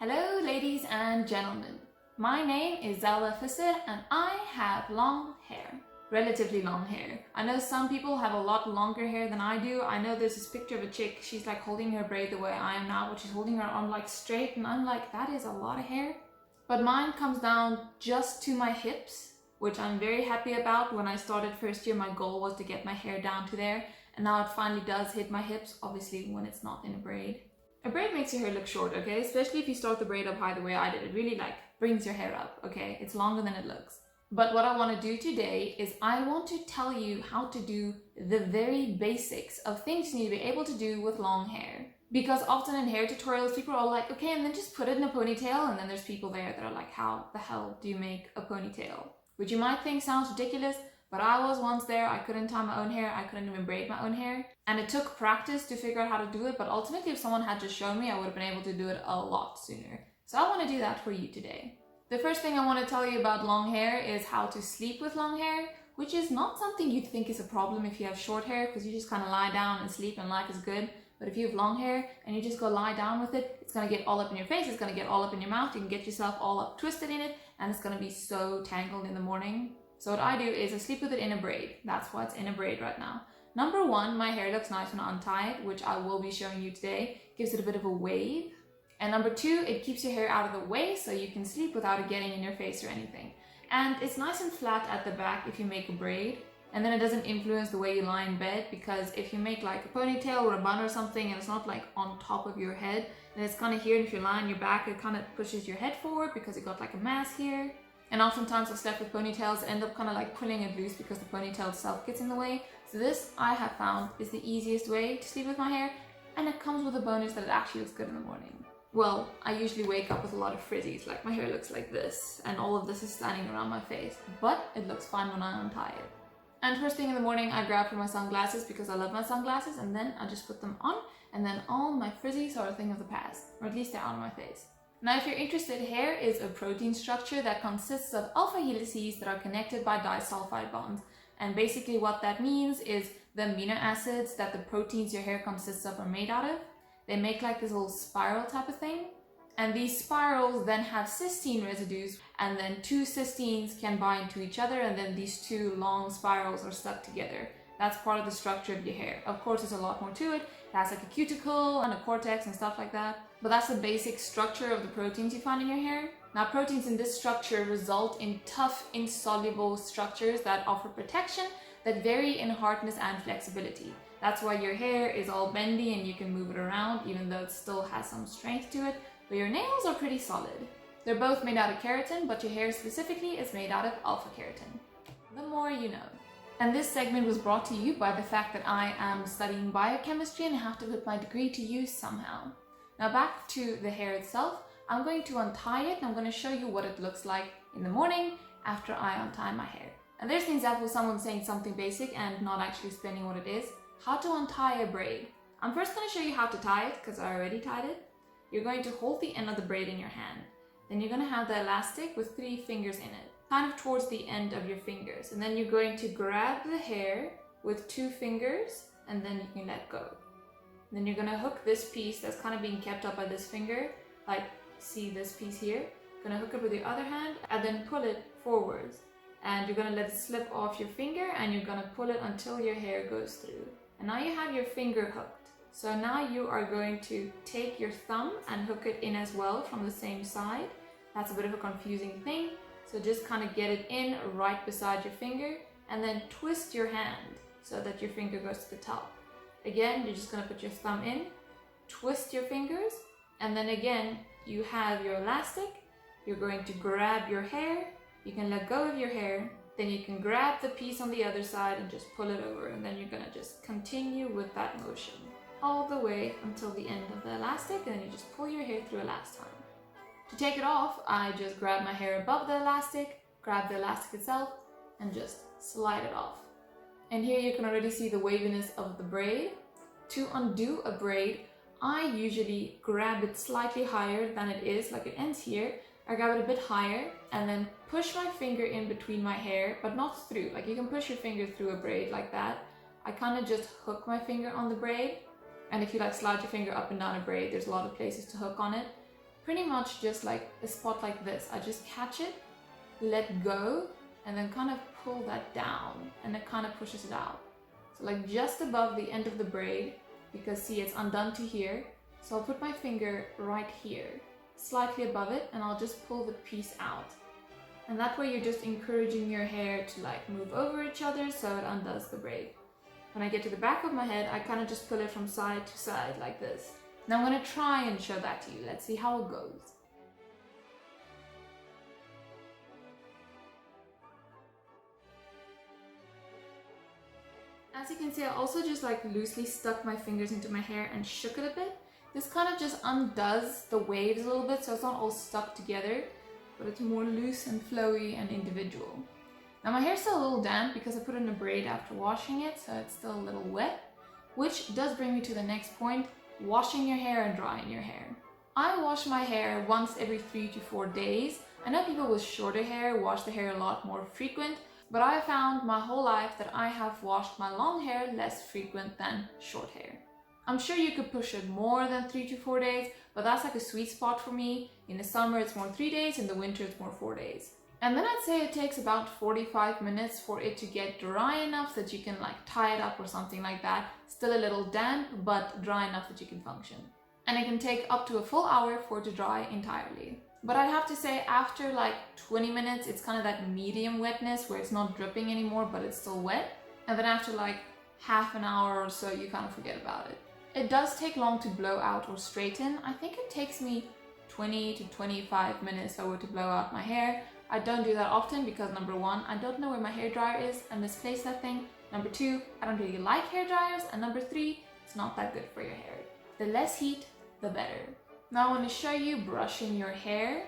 Hello ladies and gentlemen, my name is Zala Fisser and I have long hair. Relatively long hair. I know some people have a lot longer hair than I do. I know there's this picture of a chick, she's like holding her braid the way I am now, but she's holding her arm like straight and I'm like, that is a lot of hair. But mine comes down just to my hips, which I'm very happy about. When I started first year, my goal was to get my hair down to there, and now it finally does hit my hips, obviously when it's not in a braid. A braid makes your hair look short, okay? Especially if you start the braid up high the way I did. It really brings your hair up, okay? It's longer than it looks. But what I want to do today is I want to tell you how to do the very basics of things you need to be able to do with long hair. Because often in hair tutorials, people are all like, okay, and then just put it in a ponytail. And then there's people there that are like, how the hell do you make a ponytail? Which you might think sounds ridiculous, but I was once there. I couldn't tie my own hair. I couldn't even braid my own hair. And it took practice to figure out how to do it. But ultimately, if someone had just shown me, I would have been able to do it a lot sooner. So I want to do that for you today. The first thing I want to tell you about long hair is how to sleep with long hair, which is not something you'd think is a problem if you have short hair, because you just kind of lie down and sleep and life is good. But if you have long hair and you just go lie down with it, it's going to get all up in your face, it's going to get all up in your mouth, you can get yourself all up twisted in it, and it's going to be so tangled in the morning. So what I do is I sleep with it in a braid. That's why it's in a braid right now. Number one, my hair looks nice when I untie it, which I will be showing you today. Gives it a bit of a wave. And number two, it keeps your hair out of the way so you can sleep without it getting in your face or anything. And it's nice and flat at the back if you make a braid. And then it doesn't influence the way you lie in bed, because if you make like a ponytail or a bun or something and it's not like on top of your head, then it's kind of here, and if you lie on your back, it kind of pushes your head forward because it got like a mass here. And oftentimes I've slept with ponytails, end up kind of like pulling it loose because the ponytail itself gets in the way. So this, I have found, is the easiest way to sleep with my hair, and it comes with a bonus that it actually looks good in the morning. Well, I usually wake up with a lot of frizzies, like my hair looks like this, and all of this is standing around my face, but it looks fine when I untie it. And first thing in the morning, I grab for my sunglasses because I love my sunglasses, and then I just put them on, and then all my frizzies are a thing of the past, or at least they're out of my face. Now, if you're interested, hair is a protein structure that consists of alpha helices that are connected by disulfide bonds. And basically what that means is the amino acids that the proteins your hair consists of are made out of. They make like this little spiral type of thing. And these spirals then have cysteine residues, and then two cysteines can bind to each other, and then these two long spirals are stuck together. That's part of the structure of your hair. Of course, there's a lot more to it. It has like a cuticle and a cortex and stuff like that. But that's the basic structure of the proteins you find in your hair. Now, proteins in this structure result in tough, insoluble structures that offer protection that vary in hardness and flexibility. That's why your hair is all bendy and you can move it around, even though it still has some strength to it. But your nails are pretty solid. They're both made out of keratin, but your hair specifically is made out of alpha keratin. The more you know. And this segment was brought to you by the fact that I am studying biochemistry and have to put my degree to use somehow. Now back to the hair itself, I'm going to untie it and I'm going to show you what it looks like in the morning after I untie my hair. And there's the example of someone saying something basic and not actually explaining what it is. How to untie a braid. I'm first going to show you how to tie it because I already tied it. You're going to hold the end of the braid in your hand. Then you're going to have the elastic with 3 fingers in it, kind of towards the end of your fingers. And then you're going to grab the hair with 2 fingers and then you can let go. Then you're going to hook this piece that's kind of being kept up by this finger, like see this piece here. You're going to hook it with your other hand and then pull it forwards. And you're going to let it slip off your finger and you're going to pull it until your hair goes through. And now you have your finger hooked. So now you are going to take your thumb and hook it in as well from the same side. That's a bit of a confusing thing. So just kind of get it in right beside your finger and then twist your hand so that your finger goes to the top. Again, you're just going to put your thumb in, twist your fingers, and then again, you have your elastic. You're going to grab your hair. You can let go of your hair. Then you can grab the piece on the other side and just pull it over. And then you're going to just continue with that motion all the way until the end of the elastic. And then you just pull your hair through a last time. To take it off, I just grab my hair above the elastic, grab the elastic itself, and just slide it off. And here you can already see the waviness of the braid. To undo a braid, I usually grab it slightly higher than it is, like it ends here. I grab it a bit higher and then push my finger in between my hair, but not through. Like you can push your finger through a braid like that. I kind of just hook my finger on the braid. And if you like slide your finger up and down a braid, there's a lot of places to hook on it. pretty much just like a spot like this. I just catch it, let go, and then kind of pull that down, and it kind of pushes it out. So like just above the end of the braid, because see, it's undone to here. So I'll put my finger right here, slightly above it, and I'll just pull the piece out. And that way you're just encouraging your hair to like move over each other so it undoes the braid. When I get to the back of my head, I kind of just pull it from side to side like this. Now I'm going to try and show that to you. Let's see how it goes. As you can see, I also just like loosely stuck my fingers into my hair and shook it a bit. This kind of just undoes the waves a little bit, so it's not all stuck together, but it's more loose and flowy and individual. Now my hair's still a little damp because I put it in a braid after washing it, so it's still a little wet, which does bring me to the next point, washing your hair and drying your hair. I wash my hair once every 3 to 4 days. I know people with shorter hair wash their hair a lot more frequent, but I found my whole life that I have washed my long hair less frequent than short hair. I'm sure you could push it more than 3 to 4 days, but that's like a sweet spot for me. In the summer it's more 3 days, in the winter it's more 4 days. And then I'd say it takes about 45 minutes for it to get dry enough that you can like tie it up or something like that. Still a little damp, but dry enough that you can function. And it can take up to a full hour for it to dry entirely. But I'd have to say after like 20 minutes, it's kind of that medium wetness where it's not dripping anymore, but it's still wet. And then after like half an hour or so, you kind of forget about it. It does take long to blow out or straighten. I think it takes me 20 to 25 minutes if I were to blow out my hair. I don't do that often because number one, I don't know where my hairdryer is. I misplaced that thing. Number two, I don't really like hairdryers. And number three, it's not that good for your hair. The less heat, the better. Now I want to show you brushing your hair.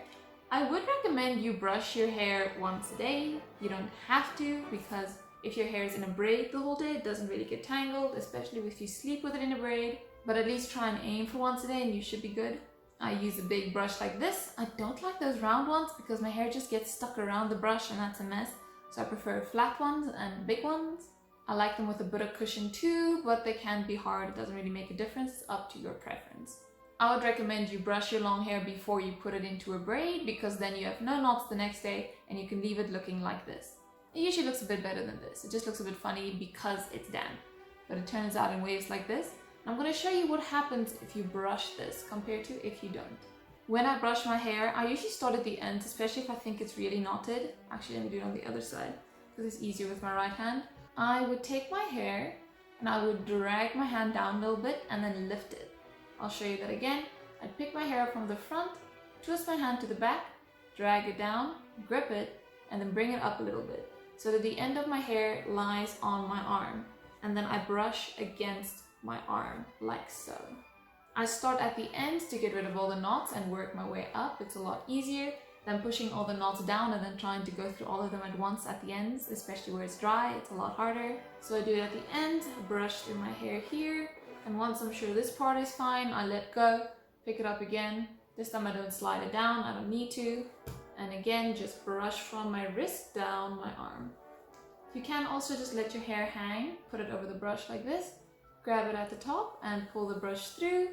I would recommend you brush your hair once a day. You don't have to, because if your hair is in a braid the whole day, it doesn't really get tangled, especially if you sleep with it in a braid. But at least try and aim for once a day and you should be good. I use a big brush like this. I don't like those round ones because my hair just gets stuck around the brush and that's a mess. So I prefer flat ones and big ones. I like them with a bit of cushion too, but they can be hard. It doesn't really make a difference. It's up to your preference. I would recommend you brush your long hair before you put it into a braid because then you have no knots the next day and you can leave it looking like this. It usually looks a bit better than this. It just looks a bit funny because it's damp, but it turns out in waves like this. I'm going to show you what happens if you brush this compared to if you don't. When I brush my hair, I usually start at the ends, especially if I think it's really knotted. Actually, let me do it on the other side because it's easier with my right hand. I would take my hair and I would drag my hand down a little bit and then lift it. I'll show you that again. I'd pick my hair up from the front, twist my hand to the back, drag it down, grip it, and then bring it up a little bit so that the end of my hair lies on my arm. And then I brush against my arm like so. I start at the ends to get rid of all the knots and work my way up. It's a lot easier than pushing all the knots down and then trying to go through all of them at once at the ends, especially where it's dry. It's a lot harder. So I do it at the end, brush through my hair here, and once I'm sure this part is fine, I let go, pick it up again. This time I don't slide it down, I don't need to. And again, just brush from my wrist down my arm. You can also just let your hair hang, put it over the brush like this, grab it at the top and pull the brush through.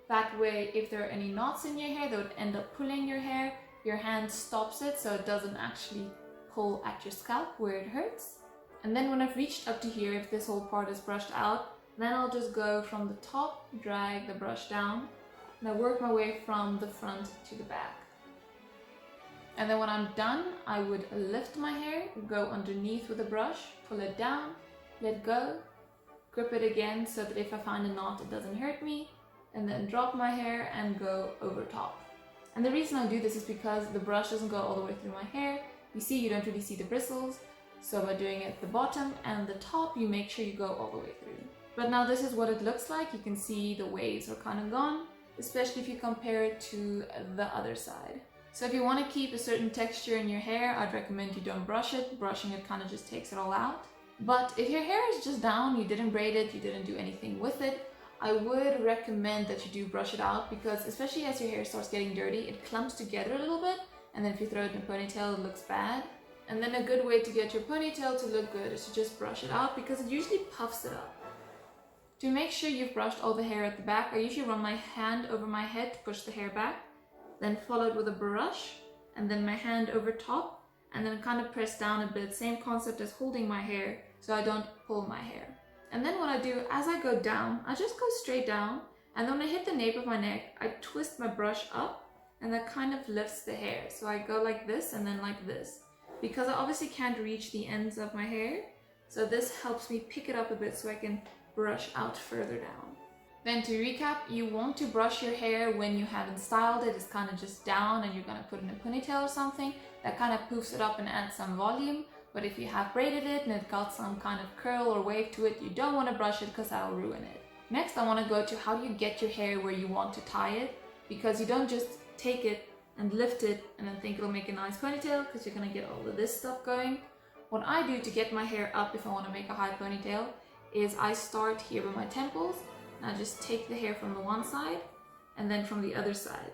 That way, if there are any knots in your hair that would end up pulling your hair, your hand stops it so it doesn't actually pull at your scalp where it hurts. And then when I've reached up to here, if this whole part is brushed out, then I'll just go from the top, drag the brush down, and I work my way from the front to the back. And then when I'm done, I would lift my hair, go underneath with a brush, pull it down, let go, grip it again so that if I find a knot, it doesn't hurt me, and then drop my hair and go over top. And the reason I do this is because the brush doesn't go all the way through my hair. You see, you don't really see the bristles. So by doing it at the bottom and the top, you make sure you go all the way through. But now this is what it looks like. You can see the waves are kind of gone, especially if you compare it to the other side. So if you want to keep a certain texture in your hair, I'd recommend you don't brush it. Brushing it kind of just takes it all out. But if your hair is just down, you didn't braid it, you didn't do anything with it, I would recommend that you do brush it out because especially as your hair starts getting dirty, it clumps together a little bit, and then if you throw it in a ponytail, it looks bad. And then a good way to get your ponytail to look good is to just brush it out because it usually puffs it up. To make sure you've brushed all the hair at the back, I usually run my hand over my head to push the hair back. then followed with a brush, and then my hand over top, and then kind of press down a bit, same concept as holding my hair so I don't pull my hair. And then what I do, as I go down, I just go straight down, and then when I hit the nape of my neck, I twist my brush up, and that kind of lifts the hair. So I go like this and then like this, because I obviously can't reach the ends of my hair, so this helps me pick it up a bit so I can brush out further down. Then to recap, you want to brush your hair when you haven't styled it. It's kind of just down and you're going to put in a ponytail or something. That kind of poofs it up and adds some volume. But if you have braided it and it got some kind of curl or wave to it, you don't want to brush it because that'll ruin it. Next, I want to go to how do you get your hair where you want to tie it, because you don't just take it and lift it and then think it'll make a nice ponytail, because you're going to get all of this stuff going. What I do to get my hair up if I want to make a high ponytail is I start here by my temples. I just take the hair from the one side and then from the other side.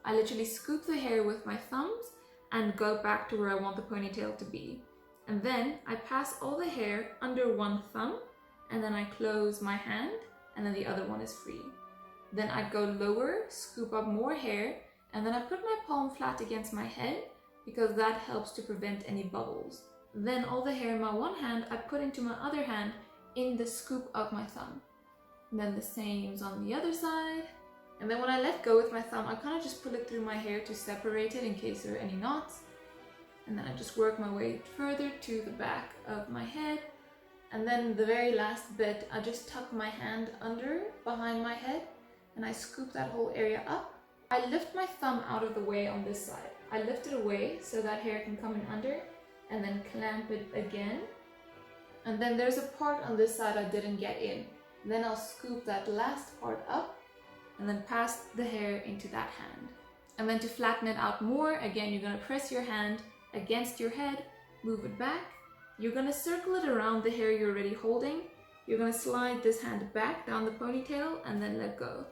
I literally scoop the hair with my thumbs and go back to where I want the ponytail to be. And then I pass all the hair under one thumb, and then I close my hand, and then the other one is free. Then I go lower, scoop up more hair, and then I put my palm flat against my head because that helps to prevent any bubbles. Then all the hair in my one hand I put into my other hand in the scoop of my thumb. And then the same is on the other side. And then when I let go with my thumb, I kind of just pull it through my hair to separate it in case there are any knots. And then I just work my way further to the back of my head. And then the very last bit, I just tuck my hand under behind my head and I scoop that whole area up. I lift my thumb out of the way on this side. I lift it away so that hair can come in under, and then clamp it again. And then there's a part on this side I didn't get in. Then I'll scoop that last part up and then pass the hair into that hand. And then to flatten it out more, again, you're going to press your hand against your head, move it back. You're going to circle it around the hair you're already holding. You're going to slide this hand back down the ponytail and then let go.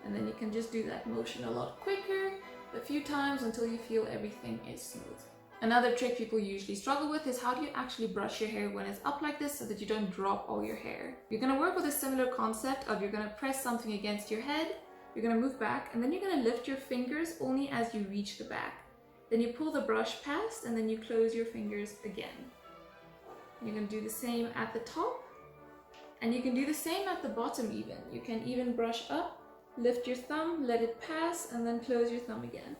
And then you can just do that motion a lot quicker, a few times until you feel everything is smooth. Another trick people usually struggle with is how do you actually brush your hair when it's up like this so that you don't drop all your hair. You're going to work with a similar concept of you're going to press something against your head, you're going to move back, and then you're going to lift your fingers only as you reach the back. Then you pull the brush past and then you close your fingers again. You're going to do the same at the top, and you can do the same at the bottom even. You can even brush up, lift your thumb, let it pass, and then close your thumb again.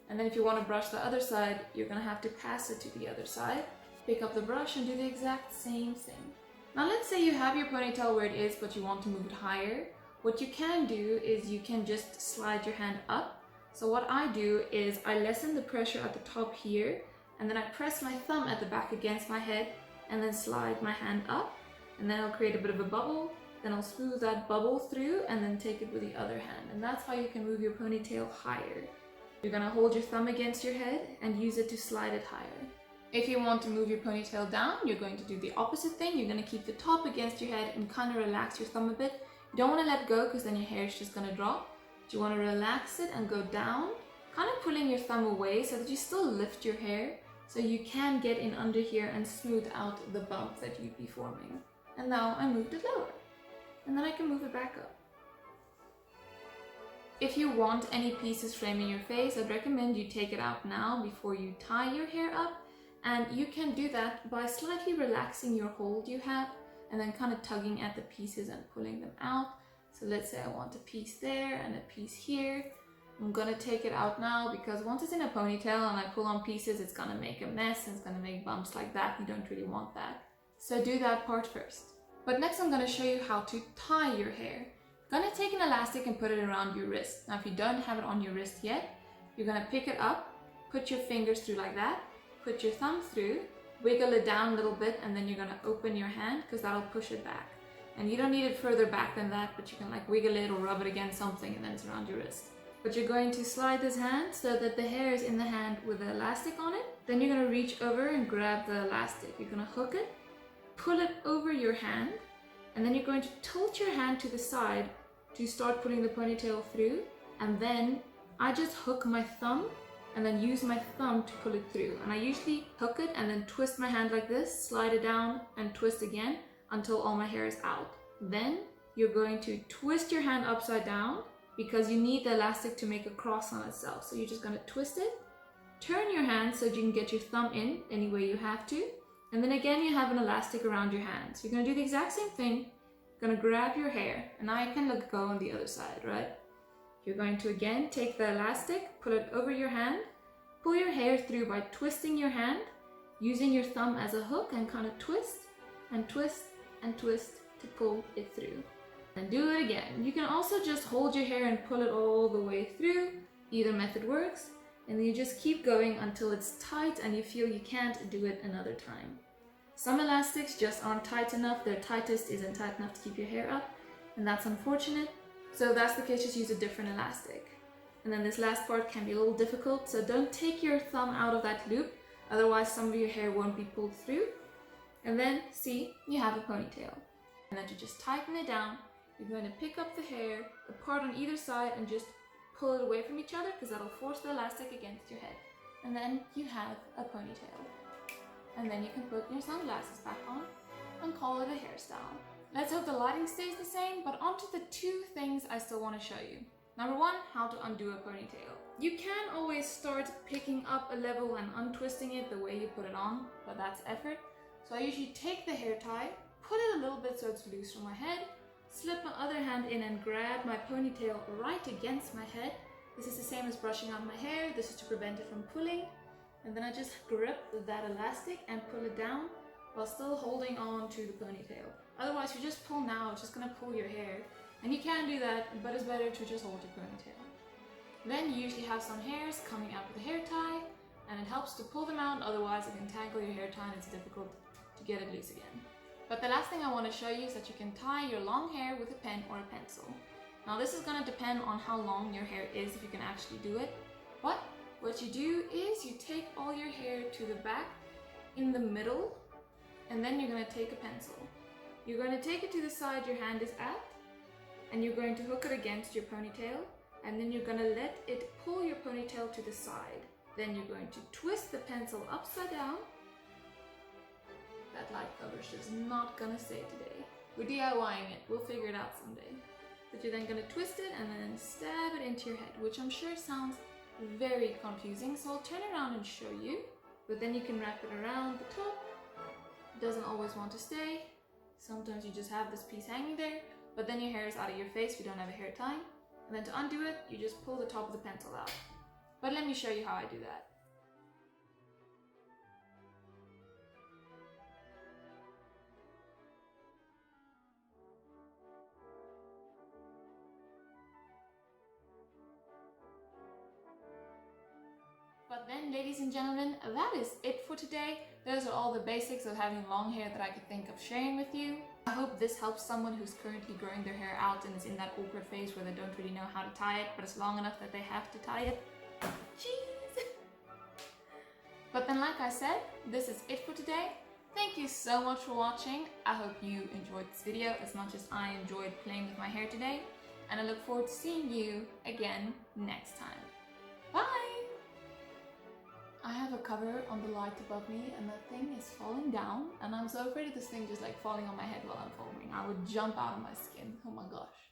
And then if you want to brush the other side, you're going to have to pass it to the other side. Pick up the brush and do the exact same thing. Now let's say you have your ponytail where it is, but you want to move it higher. What you can do is you can just slide your hand up. So what I do is I lessen the pressure at the top here, and then I press my thumb at the back against my head, and then slide my hand up, and then I'll create a bit of a bubble. Then I'll smooth that bubble through and then take it with the other hand. And that's how you can move your ponytail higher. You're going to hold your thumb against your head and use it to slide it higher. If you want to move your ponytail down, you're going to do the opposite thing. You're going to keep the top against your head and kind of relax your thumb a bit. You don't want to let go because then your hair is just going to drop. But you want to relax it and go down, kind of pulling your thumb away so that you still lift your hair so you can get in under here and smooth out the bump that you'd be forming. And now I moved it lower. And then I can move it back up. If you want any pieces framing your face, I'd recommend you take it out now before you tie your hair up. And you can do that by slightly relaxing your hold you have and then kind of tugging at the pieces and pulling them out. So let's say I want a piece there and a piece here. I'm gonna take it out now because once it's in a ponytail and I pull on pieces, it's gonna make a mess and it's gonna make bumps like that. You don't really want that. So do that part first. But next I'm gonna show you how to tie your hair. You're gonna take an elastic and put it around your wrist. Now if you don't have it on your wrist yet, you're gonna pick it up, put your fingers through like that, put your thumb through, wiggle it down a little bit, and then you're gonna open your hand because that'll push it back. And you don't need it further back than that, but you can like wiggle it or rub it against something and then it's around your wrist. But you're going to slide this hand so that the hair is in the hand with the elastic on it. Then you're gonna reach over and grab the elastic. You're gonna hook it, pull it over your hand, and then you're going to tilt your hand to the side to start putting the ponytail through. And then I just hook my thumb and then use my thumb to pull it through. And I usually hook it and then twist my hand like this, slide it down and twist again until all my hair is out. Then you're going to twist your hand upside down because you need the elastic to make a cross on itself. So you're just gonna twist it, turn your hand so you can get your thumb in any way you have to, and then again you have an elastic around your hand. So you're gonna do the exact same thing. You're gonna grab your hair, and now you can go on the other side, right? You're going to again take the elastic, put it over your hand, pull your hair through by twisting your hand, using your thumb as a hook, and kind of twist and twist and twist to pull it through. And do it again. You can also just hold your hair and pull it all the way through. Either method works. And then you just keep going until it's tight and you feel you can't do it another time. Some elastics just aren't tight enough. Their tightest isn't tight enough to keep your hair up, and that's unfortunate. So if that's the case, just use a different elastic. And then this last part can be a little difficult, so don't take your thumb out of that loop, otherwise some of your hair won't be pulled through. And then, see, you have a ponytail. And then to just tighten it down, you're going to pick up the hair, apart on either side, and just pull it away from each other, because that'll force the elastic against your head. And then you have a ponytail. And then you can put your sunglasses back on and call it a hairstyle. Let's hope the lighting stays the same, but onto the two things I still want to show you. Number one, how to undo a ponytail. You can always start picking up a level and untwisting it the way you put it on, but that's effort. So I usually take the hair tie, put it a little bit so it's loose from my head, slip my other hand in and grab my ponytail right against my head. This is the same as brushing out my hair. This is to prevent it from pulling. And then I just grip that elastic and pull it down while still holding on to the ponytail. Otherwise, if you just pull now, it's just gonna pull your hair. And you can do that, but it's better to just hold your ponytail. Then you usually have some hairs coming out with the hair tie, and it helps to pull them out, otherwise it can tangle your hair tie and it's difficult to get it loose again. But the last thing I want to show you is that you can tie your long hair with a pen or a pencil. Now this is going to depend on how long your hair is, if you can actually do it. But what you do is you take all your hair to the back in the middle, and then you're going to take a pencil. You're going to take it to the side your hand is at, and you're going to hook it against your ponytail, and then you're going to let it pull your ponytail to the side. Then you're going to twist the pencil upside down. That light cover's just not gonna stay today. We're DIYing it, we'll figure it out someday. But you're then gonna twist it and then stab it into your head, which I'm sure sounds very confusing, so I'll turn around and show you. But then you can wrap it around the top. It doesn't always want to stay. Sometimes you just have this piece hanging there, but then your hair is out of your face if you don't have a hair tie. And then to undo it, you just pull the top of the pencil out. But let me show you how I do that. But then, ladies and gentlemen, that is it for today. Those are all the basics of having long hair that I could think of sharing with you. I hope this helps someone who's currently growing their hair out and is in that awkward phase where they don't really know how to tie it, but it's long enough that they have to tie it. Jeez! But then, like I said, this is it for today. Thank you so much for watching. I hope you enjoyed this video as much as I enjoyed playing with my hair today. And I look forward to seeing you again next time. Bye! I have a cover on the light above me and that thing is falling down, and I'm so afraid of this thing just like falling on my head while I'm filming. I would jump out of my skin. Oh my gosh.